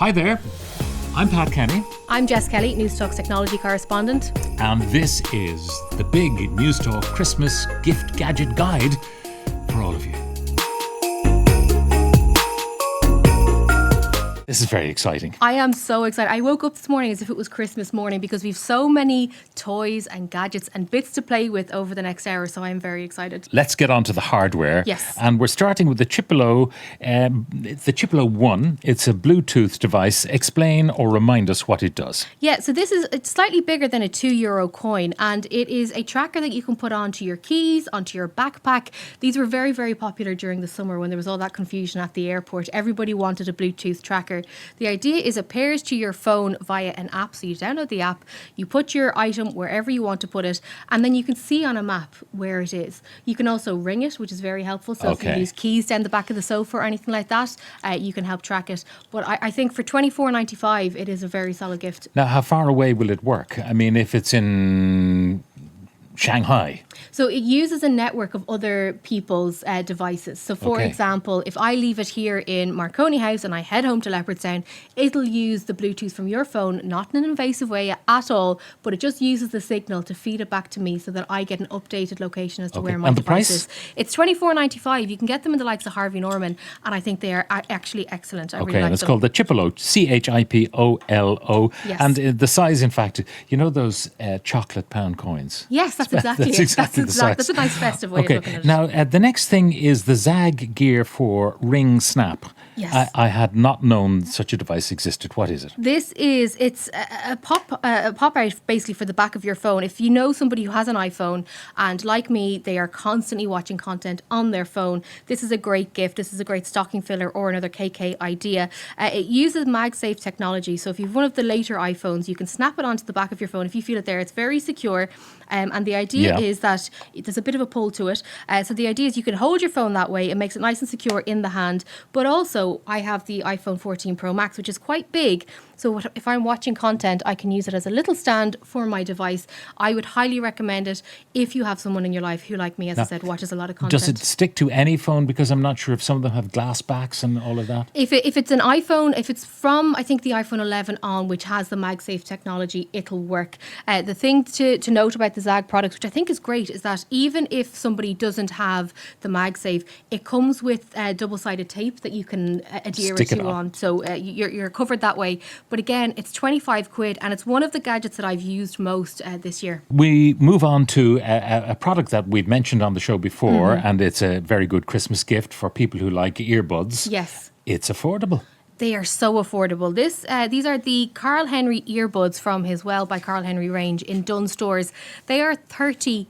Hi there, I'm Pat Kenny. I'm Jess Kelly, Newstalk technology correspondent. And this is the big Newstalk Christmas gift gadget guide for all of you. This is very exciting. I am so excited. I woke up this morning as if it was Christmas morning because we've so many toys and gadgets and bits to play with over the next hour, so I'm very excited. Let's get on to the hardware. Yes. And we're starting with the Chipolo 1. It's a Bluetooth device. Explain or remind us what it does. Yeah, so it's slightly bigger than a €2 coin, and it is a tracker that you can put onto your keys, onto your backpack. These were very, very popular during the summer when there was all that confusion at the airport. Everybody wanted a Bluetooth tracker. The idea is it pairs to your phone via an app. So you download the app, you put your item wherever you want to put it, and then you can see on a map where it is. You can also ring it, which is very helpful. So if you use keys down the back of the sofa or anything like that, you can help track it. But I think for $24.95, it is a very solid gift. Now, how far away will it work? I mean, if it's in Shanghai. So it uses a network of other people's devices. So for example, if I leave it here in Marconi House and I head home to Leopardstown, it'll use the Bluetooth from your phone, not in an invasive way at all, but it just uses the signal to feed it back to me so that I get an updated location as to where my device is. It's $24.95. You can get them in the likes of Harvey Norman, and I think they are actually excellent. I really like and it's them. called the Chipolo, Chipolo. Yes. And the size, in fact, you know those chocolate pound coins? Yes, that's exactly it. That's a nice festive way of looking at it. Now, the next thing is the Zag Gear for Ring Snap. Yes. I had not known such a device existed. What is it? It's a pop out basically for the back of your phone. If you know somebody who has an iPhone and like me, they are constantly watching content on their phone, this is a great gift. This is a great stocking filler or another KK idea. It uses MagSafe technology. So if you have one of the later iPhones, you can snap it onto the back of your phone. If you feel it there, it's very secure. And the idea is that there's a bit of a pull to it. So the idea is you can hold your phone that way. It makes it nice and secure in the hand. But also, I have the iPhone 14 Pro Max, which is quite big. So if I'm watching content, I can use it as a little stand for my device. I would highly recommend it if you have someone in your life who, like me, as I said, watches a lot of content. Does it stick to any phone? Because I'm not sure if some of them have glass backs and all of that. If it's an iPhone, if it's from, I think, the iPhone 11 on, which has the MagSafe technology, it'll work. The thing to note about the Zag product, which I think is great, is that even if somebody doesn't have the MagSafe, it comes with double-sided tape that you can adhere it to on. So you're covered that way. But again, it's £25 and it's one of the gadgets that I've used most this year. We move on to a product that we've mentioned on the show before, and it's a very good Christmas gift for people who like earbuds. Yes. It's affordable. They are so affordable. These are the Carl Henry earbuds from his Well by Carl Henry range in Dunnes Stores. They are €30.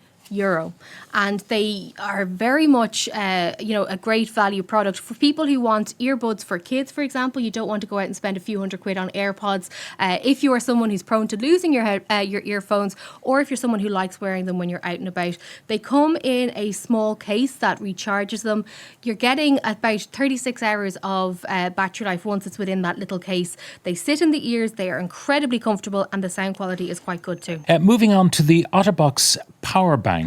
And they are very much, a great value product for people who want earbuds for kids, for example. You don't want to go out and spend a few £100 on AirPods. If you are someone who's prone to losing your earphones, or if you're someone who likes wearing them when you're out and about, they come in a small case that recharges them. You're getting about 36 hours of battery life once it's within that little case. They sit in the ears, they are incredibly comfortable, and the sound quality is quite good too. Moving on to the OtterBox Power Bank.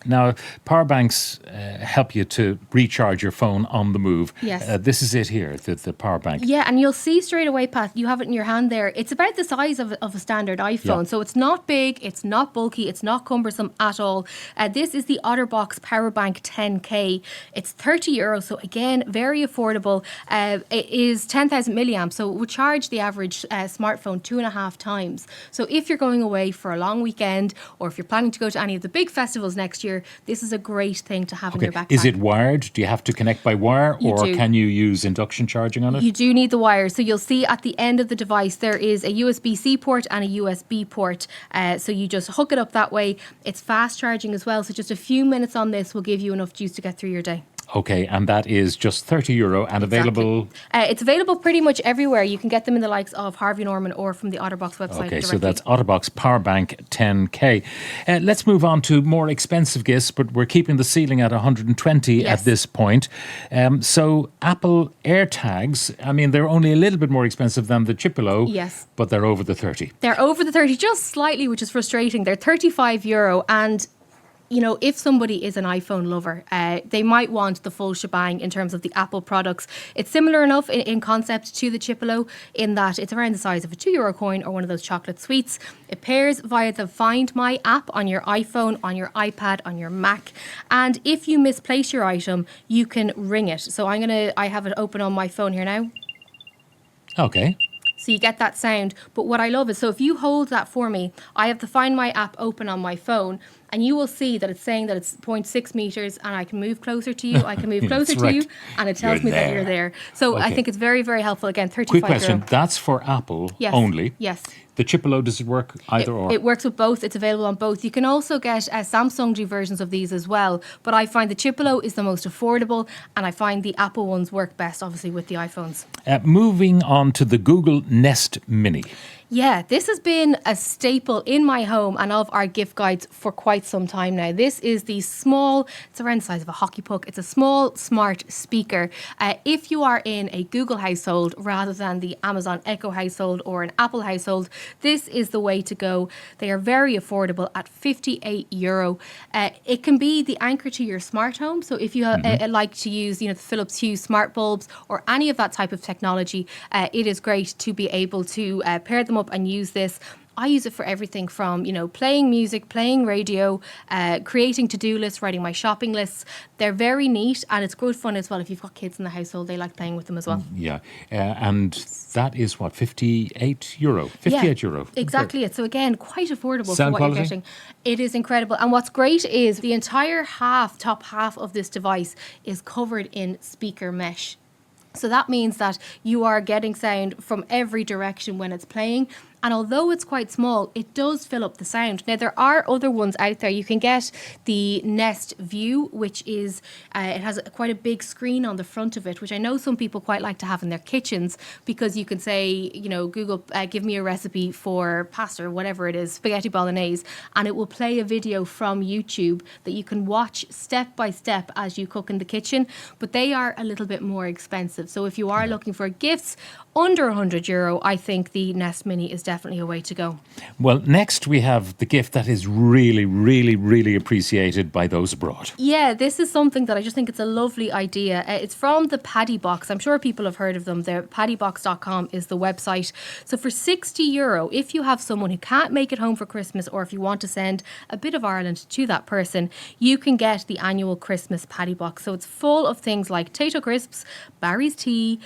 Now, power banks help you to recharge your phone on the move. Yes. This is it here, the power bank. Yeah, and you'll see straight away, Pat, you have it in your hand there. It's about the size of a standard iPhone. So it's not big, it's not bulky, it's not cumbersome at all. This is the OtterBox Power Bank 10K. It's €30, so again, very affordable. It is 10,000 milliamps, so it would charge the average smartphone 2.5 times. So if you're going away for a long weekend, or if you're planning to go to any of the big festivals next year, this is a great thing to have in your backpack. Is it wired? Do you have to connect by wire, or do. can you use induction charging on it? You do need the wire. So you'll see at the end of the device there is a USB-C port and a USB port. So you just hook it up that way. It's fast charging as well. So just a few minutes on this will give you enough juice to get through your day. Okay, and that is just €30 and available? It's available pretty much everywhere. You can get them in the likes of Harvey Norman or from the OtterBox website Okay, directly. so that's OtterBox Power Bank 10K. Let's move on to more expensive gifts, but we're keeping the ceiling at 120 at this point. So Apple AirTags, I mean, they're only a little bit more expensive than the Chipolo, but they're over the 30. They're over the 30, just slightly, which is frustrating. They're €35 and if somebody is an iPhone lover, they might want the full shebang in terms of the Apple products. It's similar enough in concept to the Chipolo in that it's around the size of a €2 coin or one of those chocolate sweets. It pairs via the Find My app on your iPhone, on your iPad, on your Mac. And if you misplace your item, you can ring it. So I have it open on my phone here now. Okay. So you get that sound. But what I love is, so if you hold that for me, I have the Find My app open on my phone, and you will see that it's saying that it's 0.6 meters, and I can move closer to you, I can move closer to you, and it tells me that you're there. So I think it's very, very helpful. Again, 35 Quick question, that's for Apple only? Yes. The Chipolo, does it work either or? It works with both. It's available on both. You can also get Samsung do versions of these as well. But I find the Chipolo is the most affordable, and I find the Apple ones work best, obviously, with the iPhones. Moving on to the Google Nest Mini. Yeah, this has been a staple in my home and of our gift guides for quite some time now. This is the small, it's around the size of a hockey puck. It's a small, smart speaker. If you are in a Google household rather than the Amazon Echo household or an Apple household, this is the way to go. They are very affordable at €58. It can be the anchor to your smart home. So if you like to use, the Philips Hue smart bulbs or any of that type of technology, it is great to be able to pair them up and use this. I use it for everything from, playing music, playing radio, creating to-do lists, writing my shopping lists. They're very neat, and it's good fun as well. If you've got kids in the household, they like playing with them as well. Yeah, and that is what, €58? €58. Exactly. So again, quite affordable Sound for what quality? you're getting. It is incredible. And what's great is the entire top half of this device is covered in speaker mesh. So that means that you are getting sound from every direction when it's playing. And although it's quite small, it does fill up the sound. Now, there are other ones out there. You can get the Nest View, which is, it has quite a big screen on the front of it, which I know some people quite like to have in their kitchens, because you can say, Google, give me a recipe for pasta or whatever it is, spaghetti bolognese, and it will play a video from YouTube that you can watch step by step as you cook in the kitchen. But they are a little bit more expensive. So if you are looking for gifts under €100, I think the Nest Mini is definitely a way to go. Well, next we have the gift that is really, really, really appreciated by those abroad. Yeah, this is something that I just think it's a lovely idea. It's from the Paddy Box. I'm sure people have heard of them. Paddybox.com is the website. So for €60, if you have someone who can't make it home for Christmas, or if you want to send a bit of Ireland to that person, you can get the annual Christmas Paddy Box. So it's full of things like Tato crisps, Barry's tea,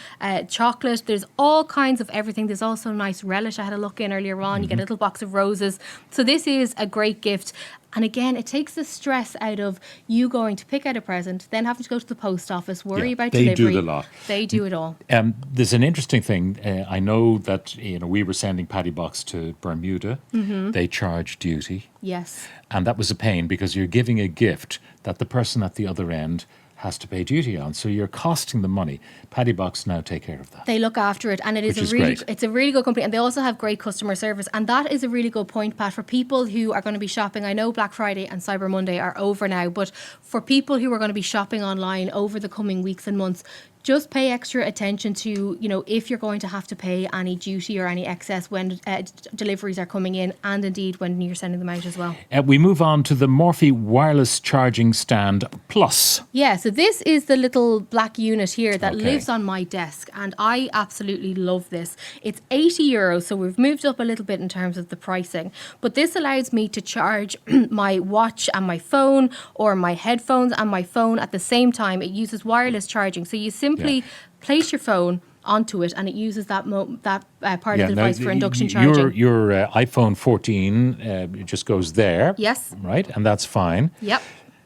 chocolate. There's all kinds of everything. There's also a nice relish I had a look in earlier on. You get a little box of roses. So this is a great gift. And again, it takes the stress out of you going to pick out a present, then having to go to the post office, worry about delivery. They do the lot. They do it all. There's an interesting thing. I know that we were sending Paddy Box to Bermuda. They charge duty. Yes. And that was a pain, because you're giving a gift that the person at the other end has to pay duty on. So you're costing them money. Paddy Box now take care of that. They look after it, and it is it's a really good company, and they also have great customer service. And that is a really good point, Pat, for people who are going to be shopping. I know Black Friday and Cyber Monday are over now, but for people who are going to be shopping online over the coming weeks and months, just pay extra attention to, if you're going to have to pay any duty or any excess when deliveries are coming in, and indeed when you're sending them out as well. We move on to the Morphe Wireless Charging Stand Plus. Yeah, so this is the little black unit here that lives on my desk, and I absolutely love this. It's €80, so we've moved up a little bit in terms of the pricing, but this allows me to charge my watch and my phone, or my headphones and my phone at the same time. It uses wireless charging, so you simply place your phone onto it, and it uses that part of the device for induction charging. Your iPhone 14 it just goes there. Yes. Right, and that's fine. Yep.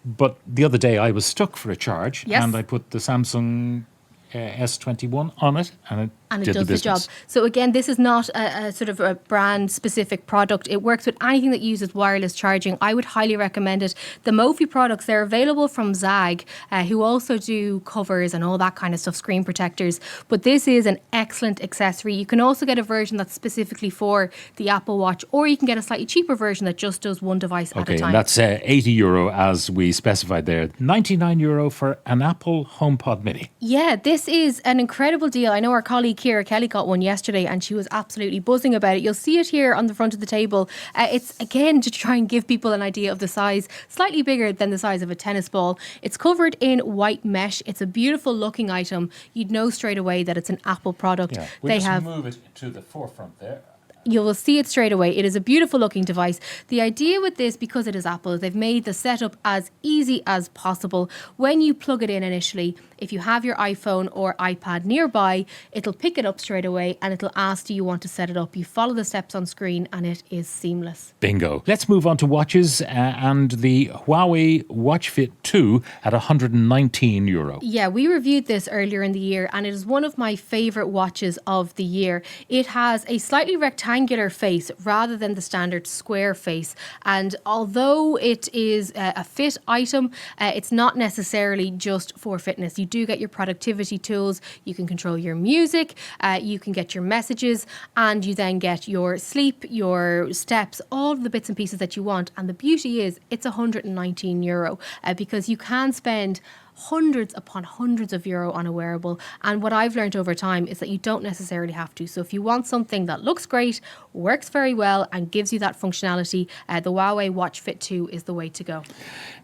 But the other day I was stuck for a charge, and I put the Samsung S21 on it, and it does the job. So again, this is not a sort of a brand specific product. It works with anything that uses wireless charging. I would highly recommend it. The Mophie products, they're available from Zag, who also do covers and all that kind of stuff, screen protectors. But this is an excellent accessory. You can also get a version that's specifically for the Apple Watch, or you can get a slightly cheaper version that just does one device at a time. And that's €80 as we specified there. €99 for an Apple HomePod Mini. Yeah, this this is an incredible deal. I know our colleague Ciara Kelly got one yesterday and she was absolutely buzzing about it. You'll see it here on the front of the table. It's, again, to try and give people an idea of the size, slightly bigger than the size of a tennis ball. It's covered in white mesh. It's a beautiful looking item. You'd know straight away that it's an Apple product. Yeah, we'll just move it to the forefront there. You will see it straight away. It is a beautiful looking device. The idea with this, because it is Apple, they've made the setup as easy as possible. When you plug it in initially, if you have your iPhone or iPad nearby, it'll pick it up straight away and it'll ask, do you want to set it up? You follow the steps on screen and it is seamless. Bingo. Let's move on to watches and the Huawei Watch Fit 2 at €119. Yeah, we reviewed this earlier in the year and it is one of my favourite watches of the year. It has a slightly rectangular face rather than the standard square face. And although it is a fit item, it's not necessarily just for fitness. You do get your productivity tools, you can control your music, you can get your messages, and you then get your sleep, your steps, all of the bits and pieces that you want. And the beauty is it's €119 because you can spend hundreds upon hundreds of euro on a wearable. And what I've learned over time is that you don't necessarily have to. So if you want something that looks great, works very well, and gives you that functionality, the Huawei Watch Fit 2 is the way to go.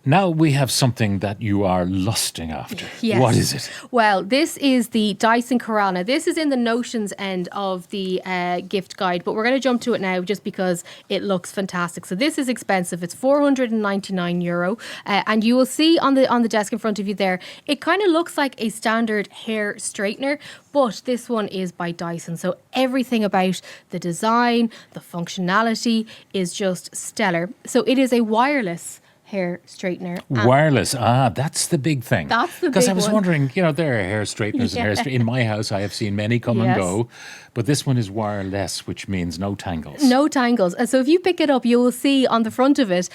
Now we have something that you are lusting after. Yes. What is it? Well, this is the Dyson Corral. Now, this is in the Notions end of the gift guide, but we're going to jump to it now just because it looks fantastic. So this is expensive. It's €499, and you will see on the desk in front of you there, it kind of looks like a standard hair straightener, but this one is by Dyson. So everything about the design, the functionality is just stellar. So it is a wireless hair straightener. Wireless. That's the big thing. That's the big one. Because I was wondering, there are hair straighteners and hair in my house. I have seen many come and go, but this one is wireless, which means no tangles. No tangles. So if you pick it up, you will see on the front of it,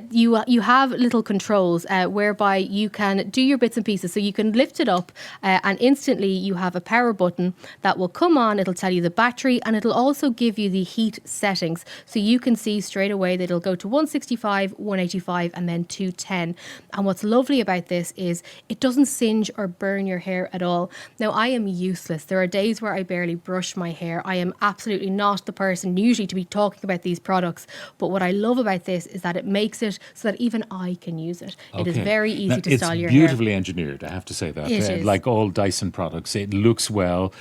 you have little controls whereby you can do your bits and pieces. So you can lift it up and instantly you have a power button that will come on. It'll tell you the battery and it'll also give you the heat settings. So you can see straight away that it'll go to 165, 185 and then 210. And what's lovely about this is it doesn't singe or burn your hair at all. Now, I am useless. There are days where I barely brush my hair. I am absolutely not the person usually to be talking about these products. But what I love about this is that it makes it so that even I can use it. Okay. It is very easy to style your hair. It's beautifully engineered, I have to say that. It is. Like all Dyson products, it looks well.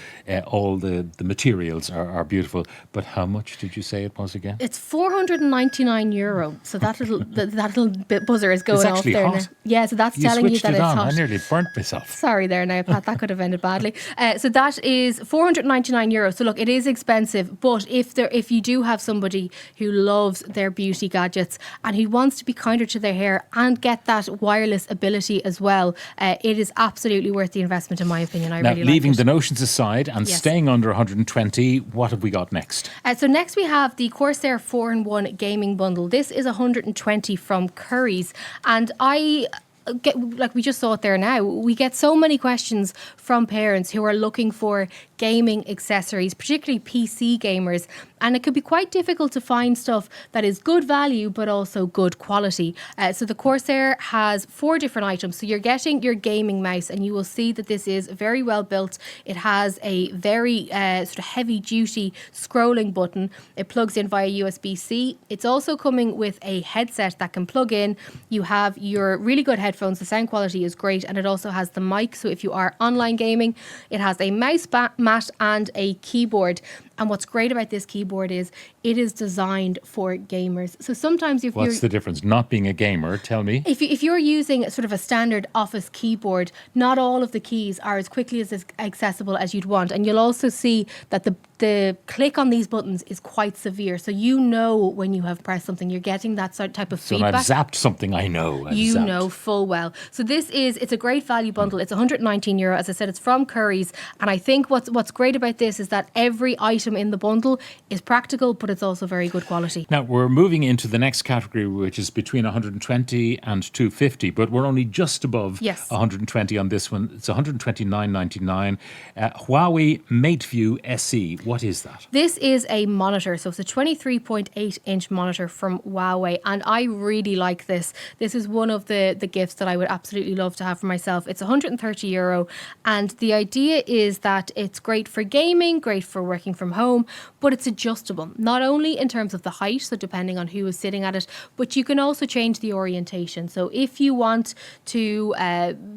All the materials are beautiful. But how much did you say it was again? It's €499. So that little bit buzzer is going off there hot. now. Yeah, so that's telling you that it's hot. I nearly burnt myself. Sorry there now, Pat, that could have ended badly. So that is €499. So look, it is expensive, but if you do have somebody who loves their beauty gadgets and who wants to be kinder to their hair and get that wireless ability as well, it is absolutely worth the investment in my opinion. I really like it. Now, leaving the Notions aside and staying under 120, what have we got next? So next we have the Corsair 4-in-1 gaming bundle. This is 120 from Currys, and like we just saw it there now, we get so many questions from parents who are looking for gaming accessories, particularly PC gamers, and it could be quite difficult to find stuff that is good value but also good quality. So the Corsair has 4 different items. So you're getting your gaming mouse, and you will see that this is very well built. It has a very sort of heavy duty scrolling button. It plugs in via USB-C. It's also coming with a headset that can plug in. You have your really good headphones. The sound quality is great, and it also has the mic. So if you are online gaming, it has a mouse mat and a keyboard. And what's great about this keyboard is it is designed for gamers. So sometimes What's the difference? Not being a gamer, tell me. If you're using sort of a standard office keyboard, not all of the keys are as quickly as accessible as you'd want. And you'll also see that the click on these buttons is quite severe. So you know when you have pressed something, you're getting that sort of type of feedback. So I've zapped something, I know. You know full well. So it's a great value bundle. It's €119. As I said, it's from Currys. And I think what's great about this is that every item item in the bundle is practical, but it's also very good quality. Now, we're moving into the next category, which is between 120 and 250, but we're only just above 120 on this one. It's 129.99. Huawei MateView SE. What is that? This is a monitor. So it's a 23.8-inch monitor from Huawei, and I really like this. This is one of the gifts that I would absolutely love to have for myself. It's €130, and the idea is that it's great for gaming, great for working from home, but it's adjustable, not only in terms of the height, so depending on who is sitting at it, but you can also change the orientation. So if you want to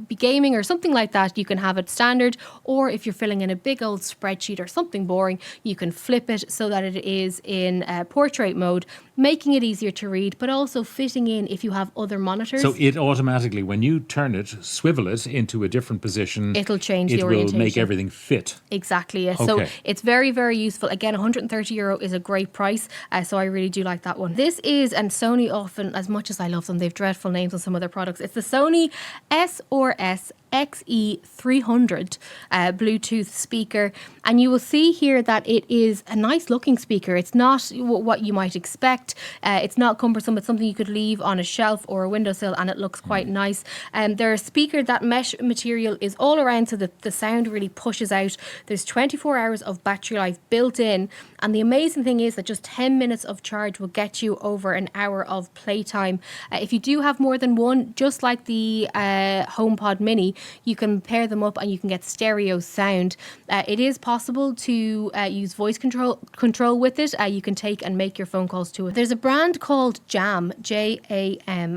be gaming or something like that, you can have it standard, or if you're filling in a big old spreadsheet or something boring, you can flip it so that it is in portrait mode, making it easier to read, but also fitting in if you have other monitors. So it automatically, when you turn it, swivel it into a different position, it'll change the orientation. It will make everything fit. Exactly. Yes. Okay. So it's very, very useful. Again, €130 is a great price. So I really do like that one. This is, and Sony often, as much as I love them, they've dreadful names on some of their products. It's the Sony SRS XE300 Bluetooth speaker, and you will see here that it is a nice looking speaker. It's not what you might expect. It's not cumbersome. It's something you could leave on a shelf or a windowsill, and it looks quite nice. They're a speaker that mesh material is all around, so that the sound really pushes out. There's 24 hours of battery life built in, and the amazing thing is that just 10 minutes of charge will get you over an hour of playtime. If you do have more than one, just like the HomePod Mini, you can pair them up and you can get stereo sound. It is possible to use voice control with it. You can take and make your phone calls to it. There's a brand called Jam, Jam,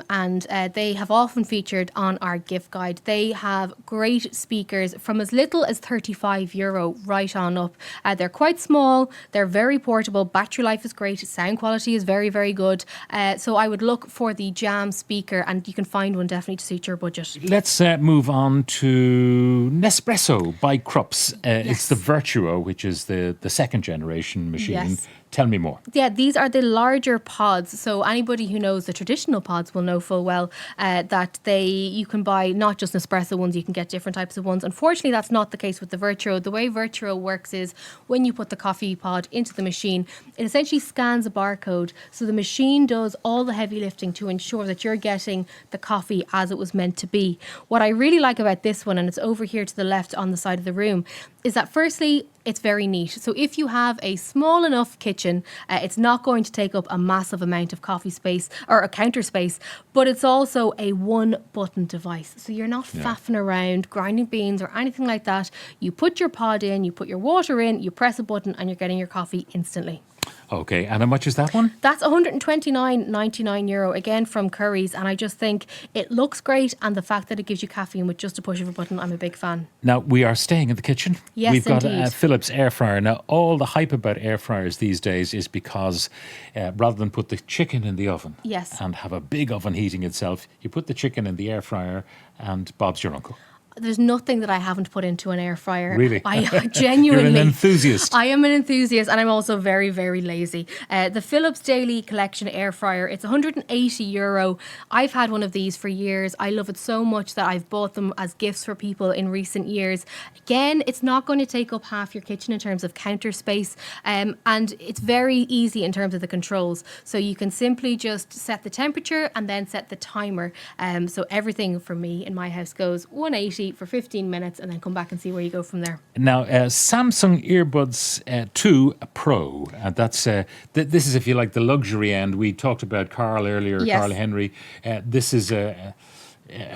and they have often featured on our gift guide. They have great speakers from as little as €35 right on up. They're quite small, they're very portable, battery life is great, sound quality is very, very good. So I would look for the Jam speaker, and you can find one definitely to suit your budget. Let's move on to Nespresso by Krups. It's the Virtuo, which is the second generation machine. Yes. Tell me more. Yeah, these are the larger pods. So anybody who knows the traditional pods will know full well that you can buy not just Nespresso ones, you can get different types of ones. Unfortunately, that's not the case with the Virtuo. The way Virtuo works is when you put the coffee pod into the machine, it essentially scans a barcode. So the machine does all the heavy lifting to ensure that you're getting the coffee as it was meant to be. What I really like about this one, and it's over here to the left on the side of the room, is that firstly, it's very neat. So if you have a small enough kitchen, it's not going to take up a massive amount of coffee space or a counter space, but it's also a one button device. So you're not faffing around grinding beans or anything like that. You put your pod in, you put your water in, you press a button, and you're getting your coffee instantly. Okay, and how much is that one? That's €129.99 again from Curry's, and I just think it looks great, and the fact that it gives you caffeine with just a push of a button, I'm a big fan. Now, we are staying in the kitchen. Yes, We've got indeed. a Philips air fryer. Now, all the hype about air fryers these days is because rather than put the chicken in the oven and have a big oven heating itself, you put the chicken in the air fryer and Bob's your uncle. There's nothing that I haven't put into an air fryer. Really? I genuinely... You're an enthusiast. I am an enthusiast, and I'm also very, very lazy. The Philips Daily Collection air fryer, it's €180. I've had one of these for years. I love it so much that I've bought them as gifts for people in recent years. Again, it's not going to take up half your kitchen in terms of counter space, and it's very easy in terms of the controls. So you can simply just set the temperature and then set the timer. So everything for me in my house goes 180 for 15 minutes and then come back and see where you go from there. Now, Samsung Earbuds 2 Pro. That's this is, if you like, the luxury end. We talked about Carl earlier, Carl Henry. This is a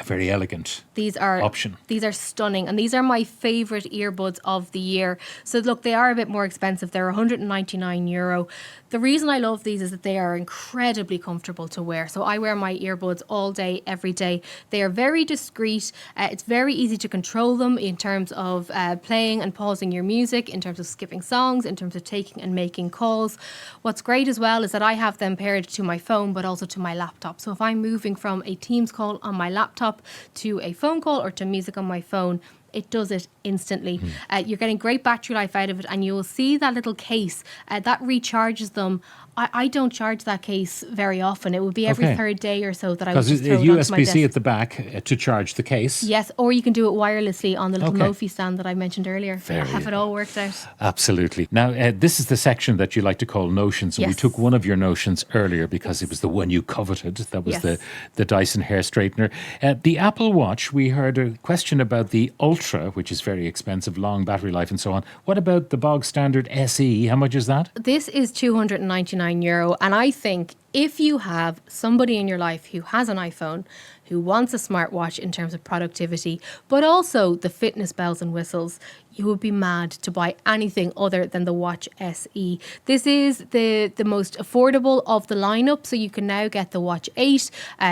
very elegant option. These are stunning, and these are my favourite earbuds of the year. So look, they are a bit more expensive. They're €199. The reason I love these is that they are incredibly comfortable to wear. So I wear my earbuds all day, every day. They are very discreet. It's very easy to control them in terms of playing and pausing your music, in terms of skipping songs, in terms of taking and making calls. What's great as well is that I have them paired to my phone, but also to my laptop. So if I'm moving from a Teams call on my laptop to a phone call or to music on my phone, it does it instantly. You're getting great battery life out of it, and you will see that little case that recharges them I don't charge that case very often. It would be every third day or so that I would Because just there's throw a it onto my desk. USB-C at the back to charge the case. Yes, or you can do it wirelessly on the little Mophie stand that I mentioned earlier. I have it all worked out. Absolutely. Now, this is the section that you like to call notions, and we took one of your notions earlier because it was the one you coveted. That was the Dyson hair straightener. The Apple Watch, we heard a question about the Ultra, which is very expensive, long battery life and so on. What about the bog standard SE? How much is that? This is €299, and I think if you have somebody in your life who has an iPhone, who wants a smartwatch in terms of productivity, but also the fitness bells and whistles, you would be mad to buy anything other than the Watch SE. This is the most affordable of the lineup, so you can now get the Watch 8.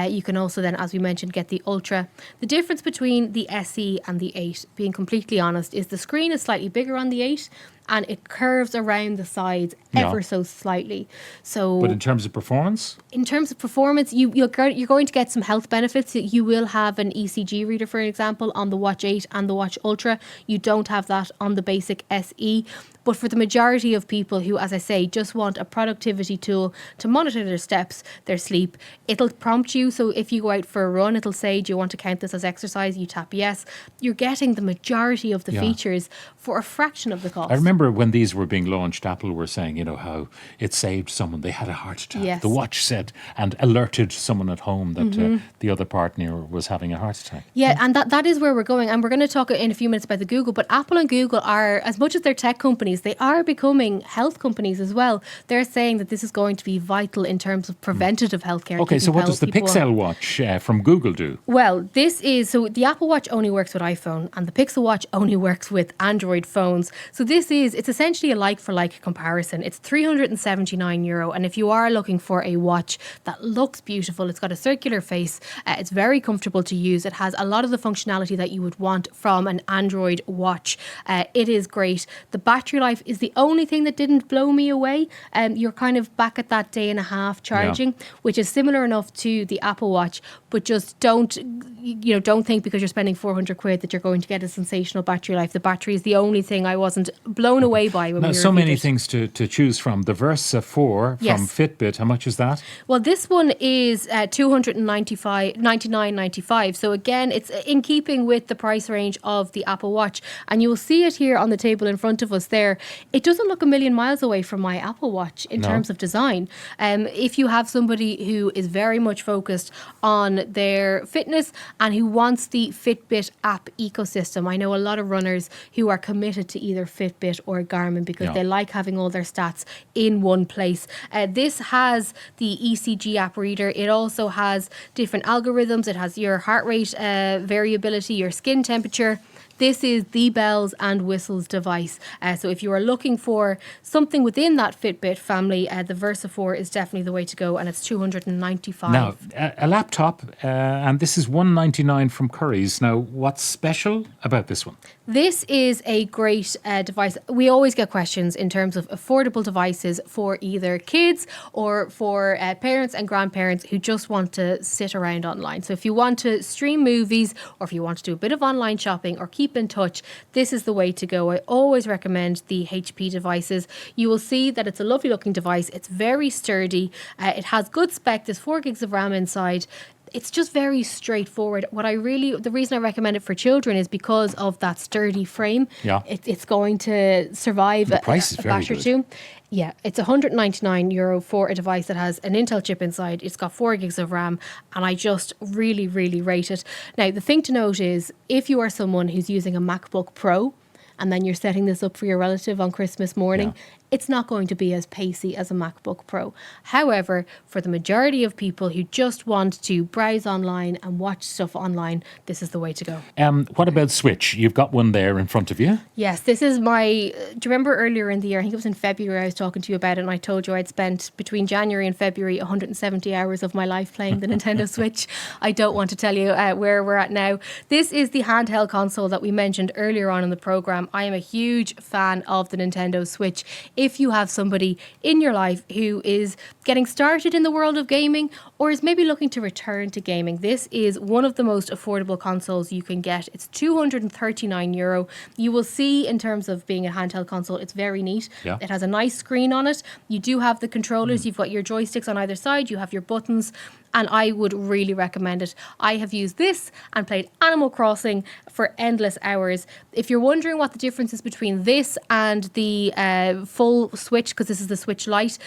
You can also then, as we mentioned, get the Ultra. The difference between the SE and the 8, being completely honest, is the screen is slightly bigger on the 8, and it curves around the sides ever so slightly. So, but in terms of performance? In terms of performance, you're going to get some health benefits. You will have an ECG reader, for example, on the Watch 8 and the Watch Ultra. You don't have that on the basic SE. But for the majority of people who, as I say, just want a productivity tool to monitor their steps, their sleep, it'll prompt you. So if you go out for a run, it'll say, do you want to count this as exercise? You tap yes. You're getting the majority of the features for a fraction of the cost. I remember when these were being launched, Apple were saying, how it saved someone. They had a heart attack. Yes. The watch said, and alerted someone at home that the other partner was having a heart attack. Yeah, and that is where we're going. And we're going to talk in a few minutes about the Google. But Apple and Google are, as much as they're tech companies, they are becoming health companies as well. They're saying that this is going to be vital in terms of preventative healthcare. Okay, so what does the Pixel Watch from Google do? Well, so the Apple Watch only works with iPhone and the Pixel Watch only works with Android phones. So it's essentially a like-for-like comparison. It's €379. And if you are looking for a watch that looks beautiful, it's got a circular face, it's very comfortable to use. It has a lot of the functionality that you would want from an Android watch. It is great. The battery life is the only thing that didn't blow me away. You're kind of back at that day and a half charging, which is similar enough to the Apple Watch, but just don't think because you're spending £400 that you're going to get a sensational battery life. The battery is the only thing I wasn't blown away by when we so many reviewed it. things to choose from. The Versa 4 from Fitbit, how much is that? Well, this one is $299.95. So again, it's in keeping with the price range of the Apple Watch. And you will see it here on the table in front of us there. It doesn't look a million miles away from my Apple Watch in terms of design. If you have somebody who is very much focused on their fitness and who wants the Fitbit app ecosystem, I know a lot of runners who are committed to either Fitbit or Garmin because they like having all their stats in one place. This has the ECG app reader. It also has different algorithms. It has your heart rate variability, your skin temperature. This is the bells and whistles device. So if you are looking for something within that Fitbit family, the Versa 4 is definitely the way to go, and it's $295. Now, a laptop, and this is $199 from Curry's. Now, what's special about this one? This is a great device. We always get questions in terms of affordable devices for either kids or for parents and grandparents who just want to sit around online. So if you want to stream movies or if you want to do a bit of online shopping or keep in touch, this is the way to go. I always recommend the HP devices. You will see that it's a lovely looking device. It's very sturdy. It has good spec. There's 4 gigs of RAM inside. It's just very straightforward. The reason I recommend it for children is because of that sturdy frame. Yeah. It's going to survive the price is a very batch or good. two. Yeah, it's €199 for a device that has an Intel chip inside. It's got 4 gigs of RAM, and I just really, really rate it. Now, the thing to note is if you are someone who's using a MacBook Pro and then you're setting this up for your relative on Christmas morning, it's not going to be as pacey as a MacBook Pro. However, for the majority of people who just want to browse online and watch stuff online, this is the way to go. What about Switch? You've got one there in front of you. Yes, this is do you remember earlier in the year, I think it was in February, I was talking to you about it and I told you I'd spent between January and February 170 hours of my life playing the Nintendo Switch. I don't want to tell you where we're at now. This is the handheld console that we mentioned earlier on in the programme. I am a huge fan of the Nintendo Switch. if you have somebody in your life who is getting started in the world of gaming or is maybe looking to return to gaming, this is one of the most affordable consoles you can get. It's €239. You will see in terms of being a handheld console, it's very neat. Yeah. It has a nice screen on it. You do have the controllers. You've got your joysticks on either side. You have your buttons. And I would really recommend it. I have used this and played Animal Crossing for endless hours. If you're wondering what the difference is between this and the full Switch, because this is the Switch Lite,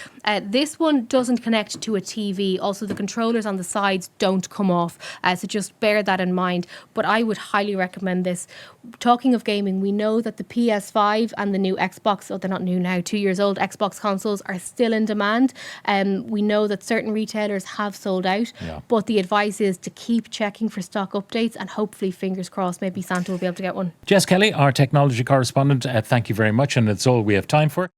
this one doesn't connect to a TV. Also, the controllers on the sides don't come off. So just bear that in mind. But I would highly recommend this. Talking of gaming, we know that the PS5 and the new Xbox, they're not new now, 2 years old, Xbox consoles are still in demand. We know that certain retailers have sold out. But the advice is to keep checking for stock updates, and hopefully, fingers crossed, maybe Santa will be able to get one. Jess Kelly, our technology correspondent, thank you very much, and it's all we have time for.